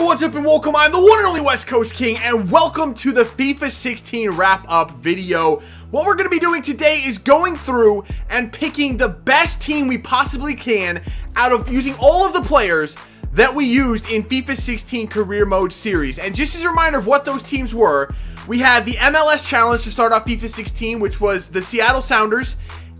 what's up and welcome. I'm the one and only West Coast King and welcome to the FIFA 16 wrap-up video. What we're going to be doing today is going through and picking the best team we possibly can out of using all of the players that we used in FIFA 16 Career Mode series. And just as a reminder of what those teams were, we had the MLS Challenge to start off FIFA 16, which was the Seattle Sounders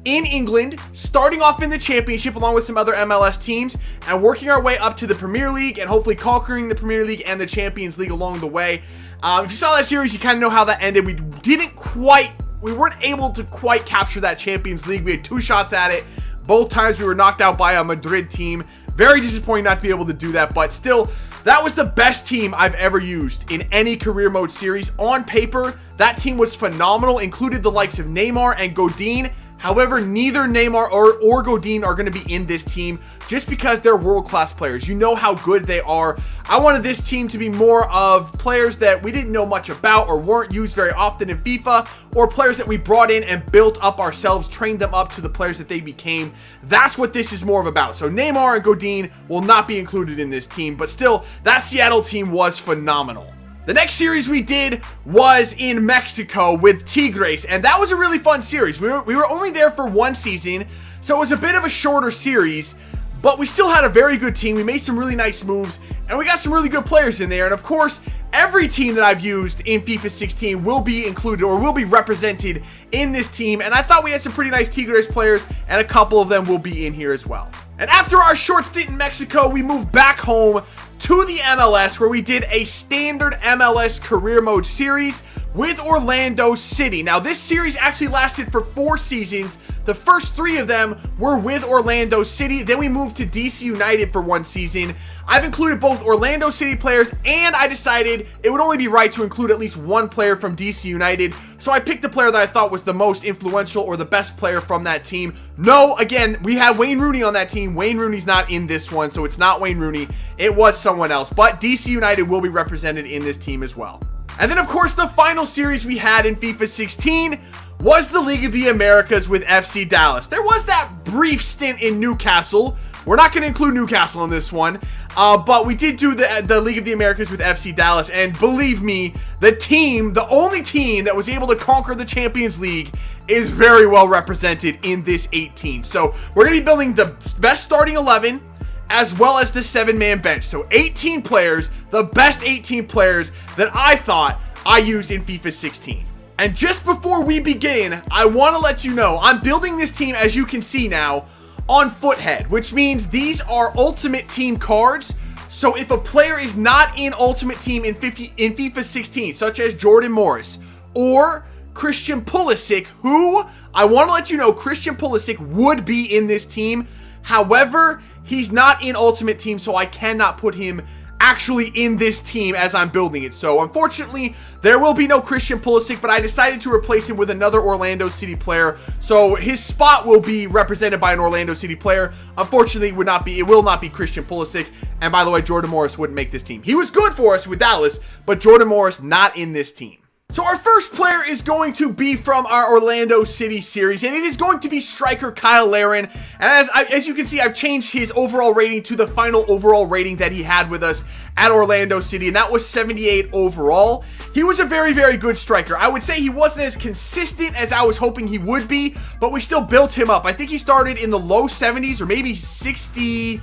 in England, starting off in the championship along with some other MLS teams and working our way up to the Premier League and hopefully conquering the Premier League and the Champions League along the way. If you saw that series, you kind of know how that ended. We weren't able to quite capture that Champions League. We had two shots at it. Both times we were knocked out by a Madrid team. Very disappointing not to be able to do that, but still, that was the best team I've ever used in any career mode series. On paper, that team was phenomenal, included the likes of Neymar and Godin. However, neither Neymar or Godin are going to be in this team just because they're world-class players. You know how good they are. I wanted this team to be more of players that we didn't know much about or weren't used very often in FIFA, or players that we brought in and built up ourselves, trained them up to the players that they became. That's what this is more of about. So Neymar and Godin will not be included in this team, but still, that Seattle team was phenomenal. The next series we did was in Mexico with Tigres, and that was a really fun series. We were only there for one season, so it was a bit of a shorter series, but we still had a very good team. We made some really nice moves, and we got some really good players in there. And of course, every team that I've used in FIFA 16 will be included or will be represented in this team, and I thought we had some pretty nice Tigres players, and a couple of them will be in here as well. And after our short stint in Mexico, we moved back home to the MLS, where we did a standard MLS career mode series with Orlando City. Now, this series actually lasted for 4 seasons. The first 3 of them were with Orlando City. Then we moved to DC United for 1 season. I've included both Orlando City players, and I decided it would only be right to include at least 1 player from DC United. So I picked the player that I thought was the most influential or the best player from that team. No, again, we had Wayne Rooney on that team. Wayne Rooney's not in this one, so it's not Wayne Rooney. It was someone else, but DC United will be represented in this team as well. And then, of course, the final series we had in FIFA 16 was the League of the Americas with FC Dallas. There was that brief stint in Newcastle. We're not going to include Newcastle in this one, but we did do the League of the Americas with FC Dallas, and believe me, the only team that was able to conquer the Champions League is very well represented in this 18. So we're going to be building the best starting 11, as well as the 7-man bench. So 18 players, the best 18 players that I thought I used in FIFA 16. And just before we begin, I want to let you know, I'm building this team, as you can see now, on Foothead, which means these are Ultimate Team cards. So if a player is not in Ultimate Team in FIFA 16, such as Jordan Morris or Christian Pulisic, who, I want to let you know, Christian Pulisic would be in this team. However, he's not in Ultimate Team, so I cannot put him actually in this team as I'm building it. So unfortunately, there will be no Christian Pulisic, but I decided to replace him with another Orlando City player. So his spot will be represented by an Orlando City player. Unfortunately, it will not be Christian Pulisic. And by the way, Jordan Morris wouldn't make this team. He was good for us with Dallas, but Jordan Morris not in this team. So our first player is going to be from our Orlando City series, and it is going to be striker Kyle Larin. And as you can see, I've changed his overall rating to the final overall rating that he had with us at Orlando City, and that was 78 overall. He was a very, very good striker. I would say he wasn't as consistent as I was hoping he would be, but we still built him up. I think he started in the low 70s or maybe 60...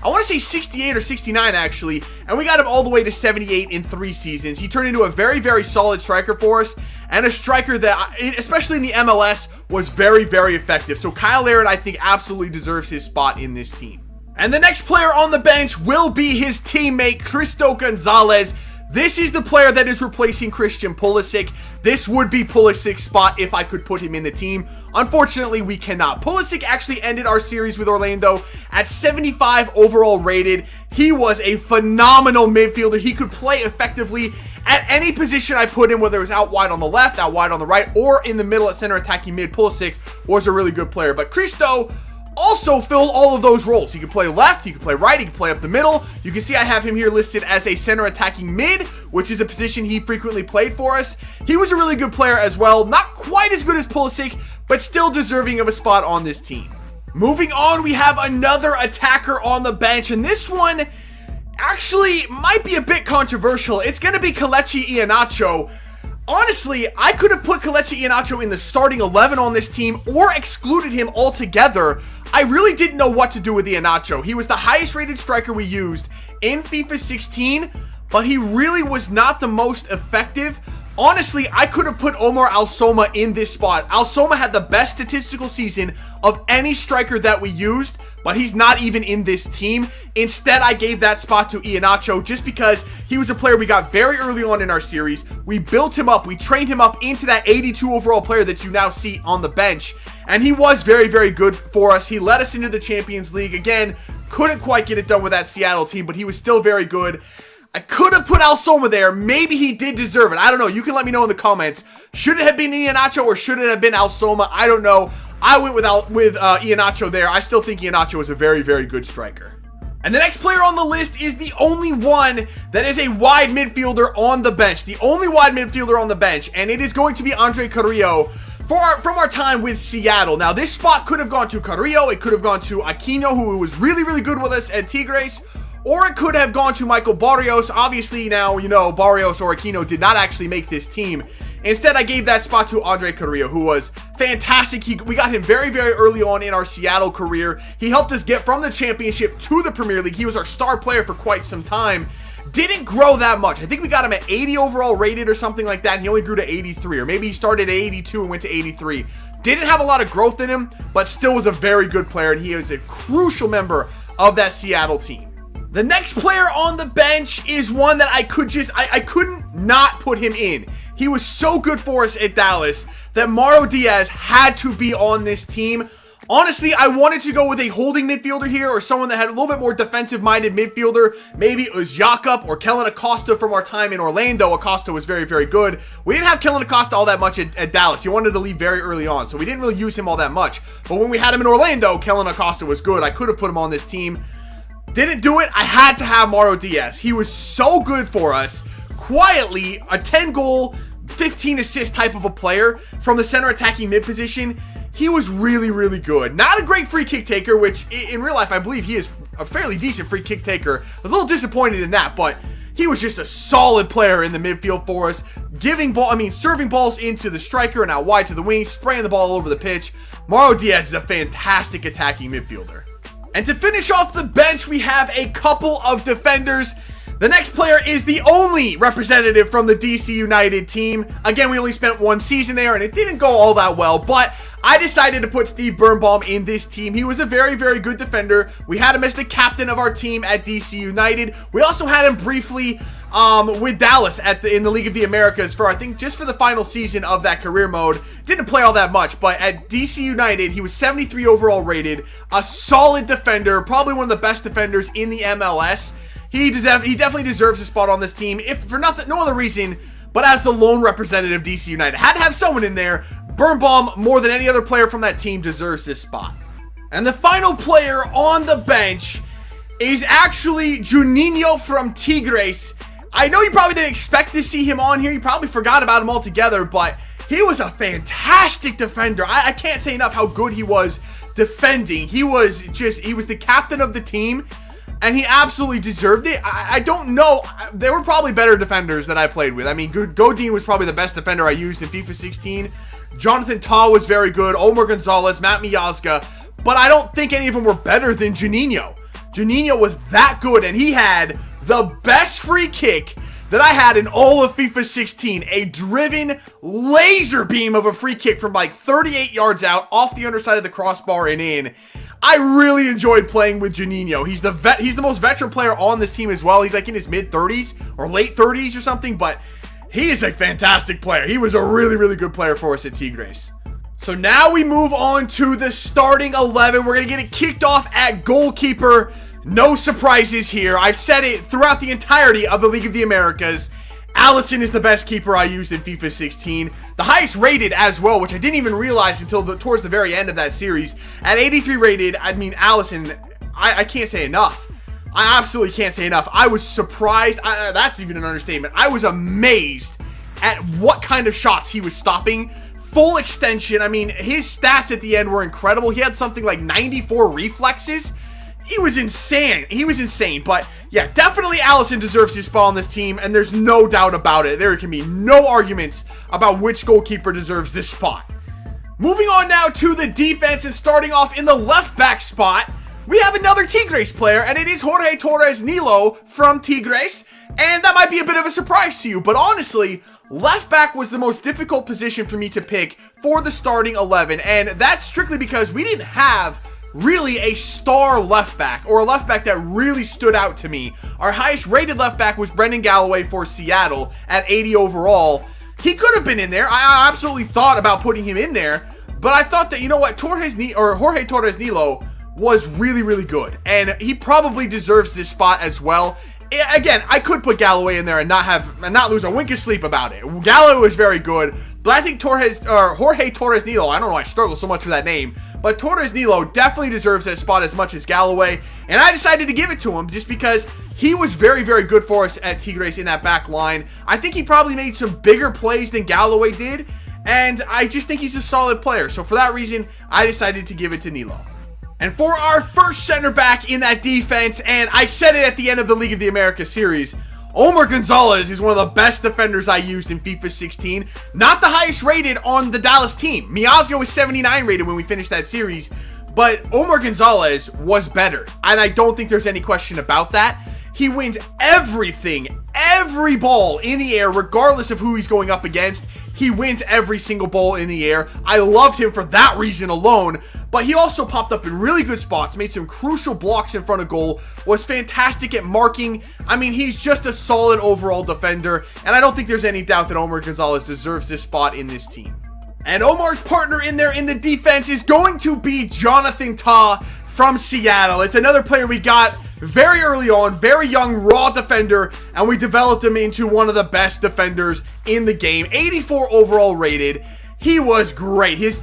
I want to say 68 or 69 actually, and we got him all the way to 78 in 3 seasons. He turned into a very, very solid striker for us, and a striker that, especially in the MLS, was very, very effective. So Kyle Larin, I think, absolutely deserves his spot in this team. And the next player on the bench will be his teammate, Cristo Gonzalez. This is the player that is replacing Christian Pulisic. This would be Pulisic's spot if I could put him in the team. Unfortunately, we cannot. Pulisic actually ended our series with Orlando at 75 overall rated. He was a phenomenal midfielder. He could play effectively at any position I put him, whether it was out wide on the left, out wide on the right, or in the middle at center attacking mid. Pulisic was a really good player. But Cristo also filled all of those roles. He could play left, he could play right, he could play up the middle. You can see I have him here listed as a center attacking mid, which is a position he frequently played for us. He was a really good player as well. Not quite as good as Pulisic, but still deserving of a spot on this team. Moving on, we have another attacker on the bench, and this one actually might be a bit controversial. It's going to be Kelechi Iheanacho. Honestly, I could have put Kelechi Iheanacho in the starting 11 on this team or excluded him altogether. I really didn't know what to do with Iheanacho. He was the highest rated striker we used in FIFA 16, but he really was not the most effective. Honestly, I could have put Omar Al-Soma in this spot. Al-Soma had the best statistical season of any striker that we used, but he's not even in this team. Instead, I gave that spot to Iheanacho just because he was a player we got very early on in our series. We built him up. We trained him up into that 82 overall player that you now see on the bench. And he was very, very good for us. He led us into the Champions League. Again, couldn't quite get it done with that Seattle team, but he was still very good. I could have put Al-Soma there. Maybe he did deserve it. I don't know. You can let me know in the comments. Should it have been Iheanacho or should it have been Al-Soma? I don't know. I went with Iheanacho there. I still think Iheanacho is a very, very good striker. And the next player on the list is the only one that is a wide midfielder on the bench. The only wide midfielder on the bench. And it is going to be Andre Carrillo from our time with Seattle. Now, this spot could have gone to Carrillo. It could have gone to Aquino, who was really, really good with us at Tigres. Or it could have gone to Michael Barrios. Obviously, now, you know, Barrios or Aquino did not actually make this team. Instead, I gave that spot to Andre Carrillo, who was fantastic. We got him very, very early on in our Seattle career. He helped us get from the championship to the Premier League. He was our star player for quite some time. Didn't grow that much. I think we got him at 80 overall rated or something like that. And he only grew to 83, or maybe he started at 82 and went to 83. Didn't have a lot of growth in him, but still was a very good player. And he is a crucial member of that Seattle team. The next player on the bench is one that I couldn't not put him in. He was so good for us at Dallas that Mauro Diaz had to be on this team. Honestly, I wanted to go with a holding midfielder here or someone that had a little bit more defensive-minded midfielder. Maybe it was Jakob or Kellen Acosta from our time in Orlando. Acosta was very, very good. We didn't have Kellen Acosta all that much at Dallas. He wanted to leave very early on, so we didn't really use him all that much. But when we had him in Orlando, Kellen Acosta was good. I could have put him on this team. Didn't do it. I had to have Mauro Diaz. He was so good for us. Quietly, a 10-goal, 15-assist type of a player from the center attacking mid position. He was really, really good. Not a great free kick taker, which in real life, I believe he is a fairly decent free kick taker. I was a little disappointed in that, but he was just a solid player in the midfield for us. Serving balls into the striker and out wide to the wings, spraying the ball all over the pitch. Mauro Diaz is a fantastic attacking midfielder. And to finish off the bench, we have a couple of defenders. The next player is the only representative from the DC United team. Again, we only spent one season there, and it didn't go all that well, but I decided to put Steve Birnbaum in this team. He was a very, very good defender. We had him as the captain of our team at DC United. We also had him briefly with Dallas in the League of the Americas for, I think, just for the final season of that career mode. Didn't play all that much, but at DC United, he was 73 overall rated, a solid defender, probably one of the best defenders in the MLS. He definitely deserves a spot on this team, if for no other reason, but as the lone representative of DC United. Had to have someone in there. Birnbaum, more than any other player from that team, deserves this spot. And the final player on the bench is actually Juninho from Tigres. I know you probably didn't expect to see him on here. You probably forgot about him altogether, but he was a fantastic defender. I can't say enough how good he was defending. He was the captain of the team, and he absolutely deserved it. I don't know. There were probably better defenders that I played with. I mean, Godin was probably the best defender I used in FIFA 16. Jonathan Tah was very good. Omar Gonzalez, Matt Miazga. But I don't think any of them were better than Juninho. Juninho was that good, and he had the best free kick that I had in all of FIFA 16. A driven laser beam of a free kick from like 38 yards out off the underside of the crossbar and in. I really enjoyed playing with Juninho. He's the most veteran player on this team as well. He's like in his mid-30s or late 30s or something, but he is a fantastic player. He was a really, really good player for us at Tigres. So now we move on to the starting 11. We're going to get it kicked off at goalkeeper. No surprises here. I've said it throughout the entirety of the League of the Americas. Alisson is the best keeper I used in FIFA 16. The highest rated as well, which I didn't even realize until towards the very end of that series. At 83 rated, I mean, Alisson, I can't say enough. I absolutely can't say enough. I was surprised. That's even an understatement. I was amazed at what kind of shots he was stopping. Full extension. I mean, his stats at the end were incredible. He had something like 94 reflexes. he was insane. He was insane. But yeah, definitely Allison deserves his spot on this team, and there's no doubt about it. There can be no arguments about which goalkeeper deserves this spot. Moving on now to the defense, and starting off in the left back spot, we have another Tigres player, and it is Jorge Torres Nilo from Tigres. And that might be a bit of a surprise to you, but honestly, left back was the most difficult position for me to pick for the starting 11, and that's strictly because we didn't have really a star left back, or a left back that really stood out to me. Our highest rated left back was Brendan Galloway for Seattle at 80 overall. He could have been in there. I absolutely thought about putting him in there, but I thought that, you know what, Jorge Torres Nilo was really, really good, and he probably deserves this spot as well. Again, I could put Galloway in there and not lose a wink of sleep about it. Galloway was very good, but I think Jorge Torres Nilo, I don't know why I struggle so much with that name, but Torres Nilo definitely deserves that spot as much as Galloway, and I decided to give it to him just because he was very, very good for us at Tigres in that back line. I think he probably made some bigger plays than Galloway did, and I just think he's a solid player. So for that reason, I decided to give it to Nilo. And for our first center back in that defense, and I said it at the end of the League of the Americas series, Omar Gonzalez is one of the best defenders I used in FIFA 16. Not the highest rated on the Dallas team. Miazga was 79 rated when we finished that series, but Omar Gonzalez was better, and I don't think there's any question about that. He wins everything, every ball in the air, regardless of who he's going up against. He wins every single ball in the air. I loved him for that reason alone, but he also popped up in really good spots, made some crucial blocks in front of goal, was fantastic at marking. I mean, he's just a solid overall defender, and I don't think there's any doubt that Omar Gonzalez deserves this spot in this team. And Omar's partner in there in the defense is going to be Jonathan Tah from Seattle. It's another player we got very early on, very young, raw defender, and we developed him into one of the best defenders in the game. 84 overall rated. He was great. His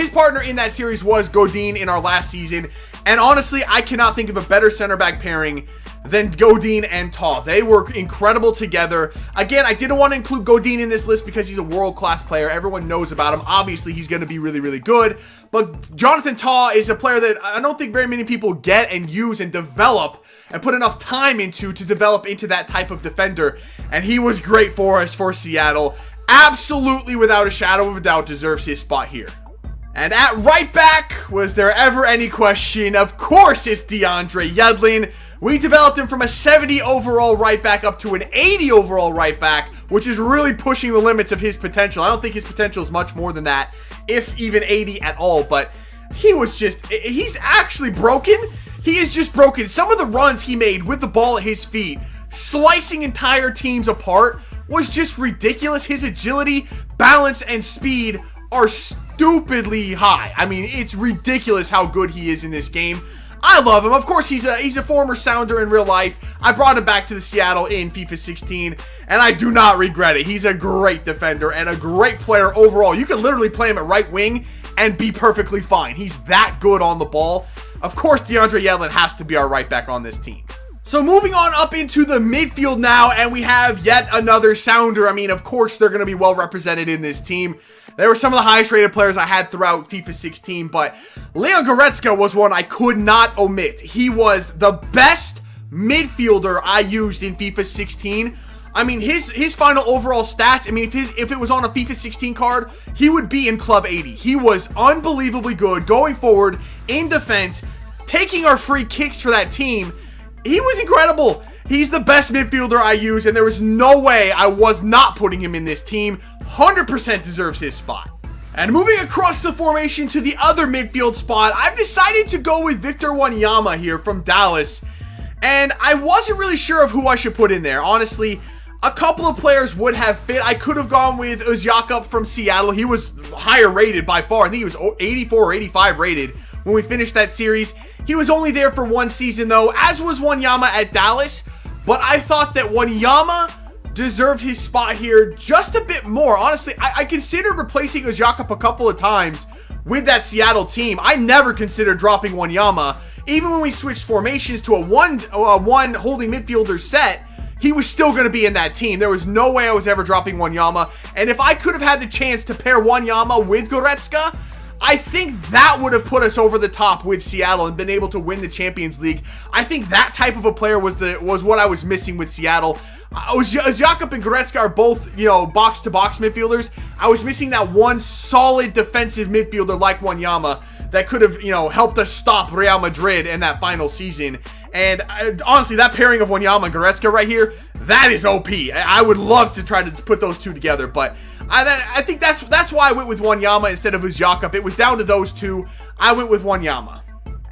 partner in that series was Godin in our last season, and honestly, I cannot think of a better center back pairing than Godin and Tah. They were incredible together. Again, I didn't want to include Godin in this list because he's a world-class player. Everyone knows about him. Obviously, he's going to be really, really good. But Jonathan Tah is a player that I don't think very many people get and use and develop and put enough time into to develop into that type of defender. And he was great for us for Seattle. Absolutely, without a shadow of a doubt, deserves his spot here. And at right back, was there ever any question? Of course, it's DeAndre Yedlin. We developed him from a 70 overall right back up to an 80 overall right back, which is really pushing the limits of his potential. I don't think his potential is much more than that, if even 80 at all, but he's actually broken. He is just broken. Some of the runs he made with the ball at his feet, slicing entire teams apart, was just ridiculous. His agility, balance, and speed are stupidly high. I mean, it's ridiculous how good he is in this game. I love him. Of course, he's a former Sounder in real life. I brought him back to the Seattle in FIFA 16, and I do not regret it. He's a great defender and a great player overall. You can literally play him at right wing and be perfectly fine. He's that good on the ball. Of course, DeAndre Yedlin has to be our right back on this team. So moving on up into the midfield now, and we have yet another Sounder. I mean, of course, they're going to be well represented in this team. They were some of the highest rated players I had throughout FIFA 16, but Leon Goretzka was one I could not omit. He was the best midfielder I used in FIFA 16. I mean, his final overall stats, I mean, if it was on a FIFA 16 card, he would be in Club 80. He was unbelievably good going forward in defense, taking our free kicks for that team. He was incredible. He's the best midfielder I use, and there was no way I was not putting him in this team. 100% deserves his spot. And moving across the formation to the other midfield spot, I've decided to go with Victor Wanyama here from Dallas. And I wasn't really sure of who I should put in there. Honestly, a couple of players would have fit. I could have gone with Uzjaka from Seattle. He was higher rated by far. I think he was 84 or 85 rated when we finished that series. He was only there for one season though, as was Wanyama at Dallas. But I thought that Wanyama deserved his spot here just a bit more. Honestly, I considered replacing Uzjaka a couple of times with that Seattle team. I never considered dropping Wanyama. Even when we switched formations to a one holding midfielder set, he was still going to be in that team. There was no way I was ever dropping Wanyama. And if I could have had the chance to pair Wanyama with Goretzka, I think that would have put us over the top with Seattle and been able to win the Champions League. I think that type of a player was what I was missing with Seattle. Jakob and Goretzka are both, box-to-box midfielders. I was missing that one solid defensive midfielder like Wanyama that could have, helped us stop Real Madrid in that final season. And honestly, that pairing of Wanyama and Goretzka right here, that is OP. I would love to try to put those two together, but I think that's why I went with Wanyama instead of Jakob. It was down to those two. I went with Wanyama.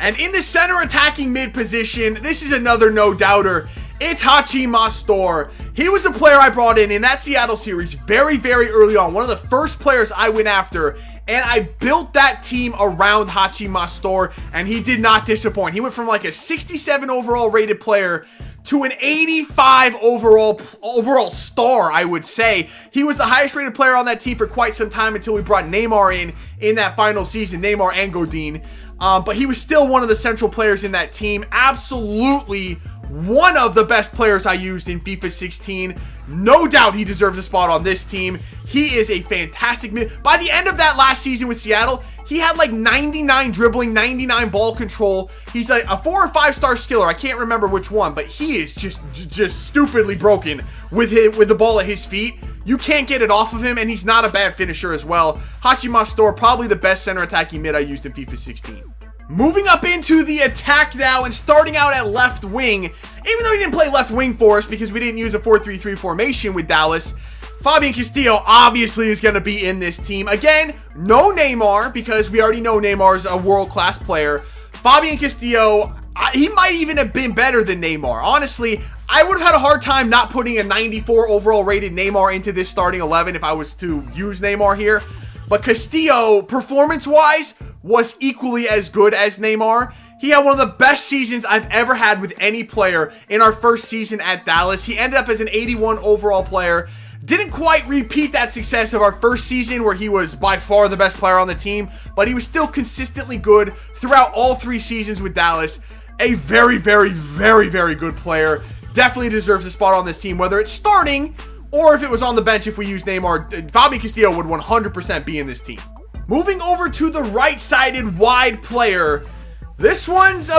And in the center attacking mid position, this is another no-doubter. It's Hachi Mastor. He was the player I brought in that Seattle series very, very early on. One of the first players I went after. And I built that team around Hachi Mastor, and he did not disappoint. He went from like a 67 overall rated player to an 85 overall star, I would say. He was the highest rated player on that team for quite some time until we brought Neymar in that final season, Neymar and Godin. But he was still one of the central players in that team. Absolutely one of the best players I used in FIFA 16. No doubt he deserves a spot on this team. He is a fantastic mid. By the end of that last season with Seattle, he had like 99 dribbling, 99 ball control. He's like a 4 or 5 star skiller. I can't remember which one, but he is just stupidly broken with the ball at his feet. You can't get it off of him, and he's not a bad finisher as well. Hachi Mastor, probably the best center attacking mid I used in FIFA 16. Moving up into the attack now and starting out at left wing. Even though he didn't play left wing for us because we didn't use a 4-3-3 formation with Dallas, Fabian Castillo obviously is going to be in this team. Again, no Neymar because we already know Neymar's a world-class player. Fabian Castillo, he might even have been better than Neymar. Honestly, I would have had a hard time not putting a 94 overall rated Neymar into this starting 11 if I was to use Neymar here. But Castillo, performance-wise, was equally as good as Neymar. He had one of the best seasons I've ever had with any player in our first season at Dallas. He ended up as an 81 overall player. Didn't quite repeat that success of our first season where he was by far the best player on the team, but he was still consistently good throughout all 3 seasons with Dallas. A very, very, very, very good player. Definitely deserves a spot on this team, whether it's starting or if it was on the bench if we use Neymar. Fabian Castillo would 100% be in this team. Moving over to the right-sided wide player. This one's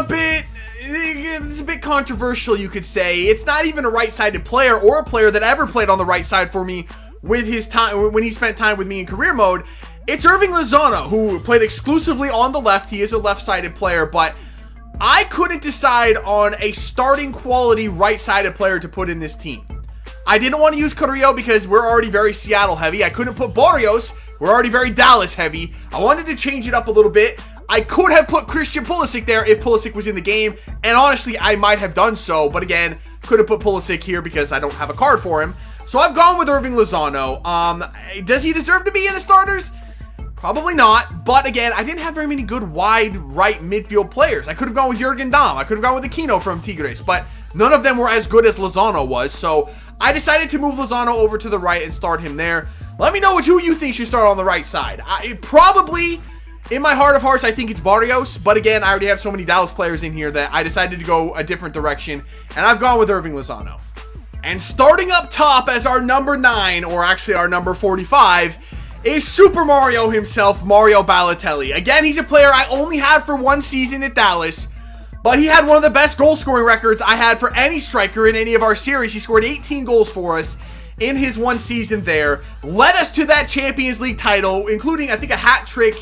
it's a bit controversial, you could say. It's not even a right-sided player or a player that ever played on the right side for me with his time when he spent time with me in career mode. It's Irving Lozano, who played exclusively on the left. He is a left-sided player, but I couldn't decide on a starting quality right-sided player to put in this team. I didn't want to use Carrillo because we're already very Seattle heavy. I couldn't put Barrios. We're already very Dallas heavy. I wanted to change it up a little bit. I could have put Christian Pulisic there if Pulisic was in the game, and honestly, I might have done so, but again, could have put Pulisic here because I don't have a card for him. So I've gone with Irving Lozano. Does he deserve to be in the starters? Probably not, but again, I didn't have very many good wide right midfield players. I could have gone with Jurgen Damm. I could have gone with Aquino from Tigres, but none of them were as good as Lozano was, so I decided to move Lozano over to the right and start him there. Let me know who you think should start on the right side. Probably, in my heart of hearts, I think it's Barrios. But again, I already have so many Dallas players in here that I decided to go a different direction. And I've gone with Irving Lozano. And starting up top as our number 9, or actually our number 45, is Super Mario himself, Mario Balotelli. Again, he's a player I only had for 1 season at Dallas. But he had one of the best goal scoring records I had for any striker in any of our series. He scored 18 goals for us in his 1 season there. Led us to that Champions League title, including, I think, a hat trick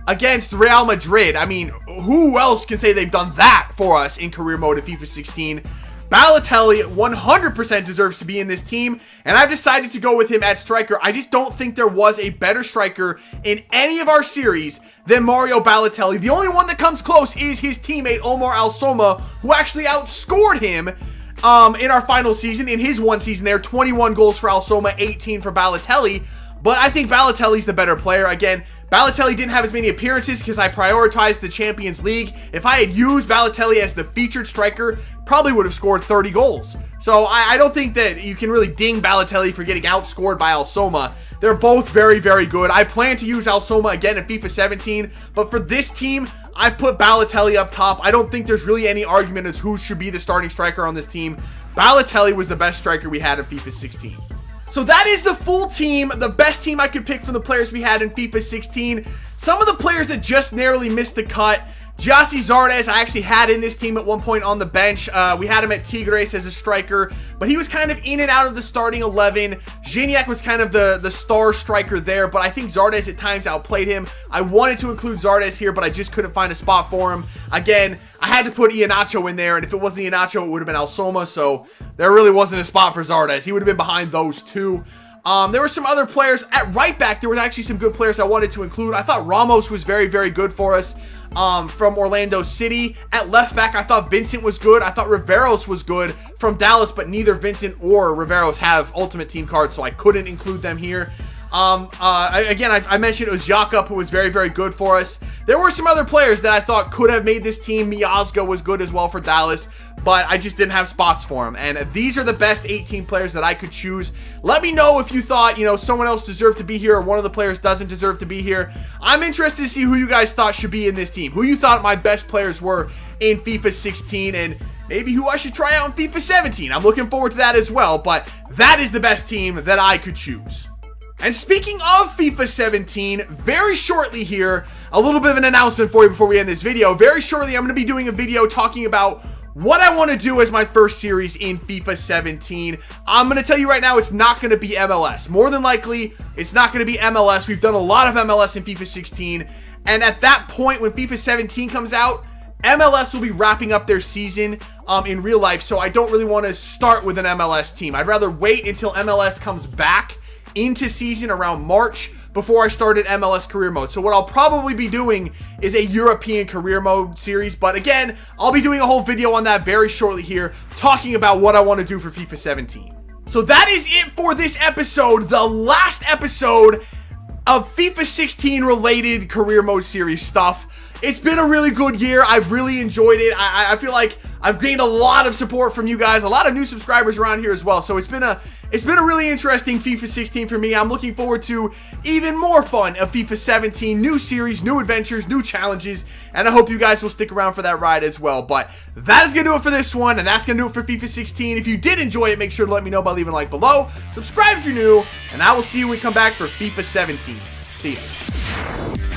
against Real Madrid. I mean, who else can say they've done that for us in career mode at FIFA 16? Balotelli 100% deserves to be in this team, and I've decided to go with him at striker. I just don't think there was a better striker in any of our series than Mario Balotelli. The only one that comes close is his teammate Omar Al-Soma, who actually outscored him in our final season, in his 1 season there. 21 goals for Al-Soma, 18 for Balotelli. But I think Balotelli's the better player. Again, Balotelli didn't have as many appearances because I prioritized the Champions League. If I had used Balotelli as the featured striker, probably would have scored 30 goals. So I don't think that you can really ding Balotelli for getting outscored by Al-Soma. They're both very, very good. I plan to use Al-Soma again in FIFA 17, but for this team, I've put Balotelli up top. I don't think there's really any argument as who should be the starting striker on this team. Balotelli was the best striker we had in FIFA 16. So that is the full team, the best team I could pick from the players we had in FIFA 16. Some of the players that just narrowly missed the cut. Gyasi Zardes, I actually had in this team at one point on the bench. We had him at Tigres as a striker, but he was kind of in and out of the starting 11. Gignac was kind of the star striker there, but I think Zardes at times outplayed him. I wanted to include Zardes here, but I just couldn't find a spot for him. Again, I had to put Iheanacho in there, and if it wasn't Iheanacho, it would have been Alsoma, so there really wasn't a spot for Zardes. He would have been behind those two. There were some other players. At right back, there were actually some good players I wanted to include. I thought Ramos was very, very good for us from Orlando City. At left back, I thought Vincent was good. I thought Riveros was good from Dallas, but neither Vincent or Riveros have Ultimate Team cards, so I couldn't include them here. I mentioned it was Jakob, who was very, very good for us. There were some other players that I thought could have made this team. Miazga was good as well for Dallas, but I just didn't have spots for him. And these are the best 18 players that I could choose. Let me know if you thought, someone else deserved to be here or one of the players doesn't deserve to be here. I'm interested to see who you guys thought should be in this team, who you thought my best players were in FIFA 16, and maybe who I should try out in FIFA 17. I'm looking forward to that as well, but that is the best team that I could choose. And speaking of FIFA 17, very shortly here, a little bit of an announcement for you before we end this video. Very shortly, I'm going to be doing a video talking about what I want to do as my first series in FIFA 17. I'm going to tell you right now, it's not going to be MLS. More than likely, it's not going to be MLS. We've done a lot of MLS in FIFA 16. And at that point, when FIFA 17 comes out, MLS will be wrapping up their season in real life. So I don't really want to start with an MLS team. I'd rather wait until MLS comes back into season around March before I started MLS career mode. So what I'll probably be doing is a European career mode series, but again, I'll be doing a whole video on that very shortly here, talking about what I want to do for FIFA 17. So that is it for this episode, the last episode of FIFA 16 related career mode series stuff. It's been a really good year. I've really enjoyed it. I feel like I've gained a lot of support from you guys, a lot of new subscribers around here as well. So it's been a really interesting FIFA 16 for me. I'm looking forward to even more fun of FIFA 17, new series, new adventures, new challenges, and I hope you guys will stick around for that ride as well. But that is going to do it for this one, and that's going to do it for FIFA 16. If you did enjoy it, make sure to let me know by leaving a like below. Subscribe if you're new, and I will see you when we come back for FIFA 17. See ya.